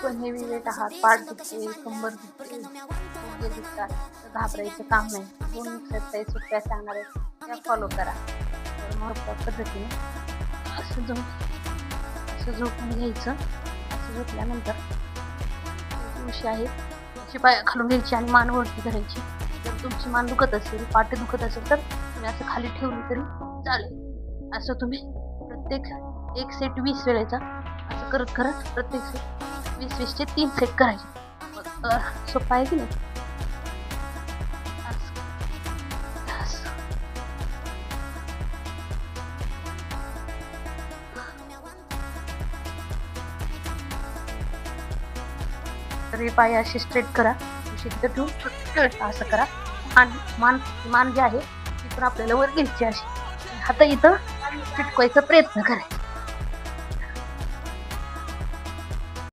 पण heavy weight आहात, पाठ दुखते, कंबर दुखते, गुडघे दुखतात, तर घाबरायचं काम नाही. 2 एक्सरसाइज सोप्या सांगणार आहे, त्या फॉलो करा. तर मग पद्धतीने असं झोपून घ्यायचं. असं झोपल्यानंतर उशी आहे त्याची पाय खालून घ्यायची आणि मान वरती धरायची. जर तुमची मान दुखत असेल, पाठ दुखत असेल, तर तुम्ही असं खाली ठेवली तरी चालेल. असं तुम्ही प्रत्येक एक सेट 20 वेळेचा असं करत करत प्रत्येक सेट 20-20चे 3 सेट करायचे. सोपं आहे की नाही? तर हे पाय असे स्ट्रेट करा, शिस्त ठेवून असं करा. आणि मान जी आहे ती पण आपल्याला वर घ्यायची, अशी हात इथं चिटकवायचा प्रयत्न करायचा.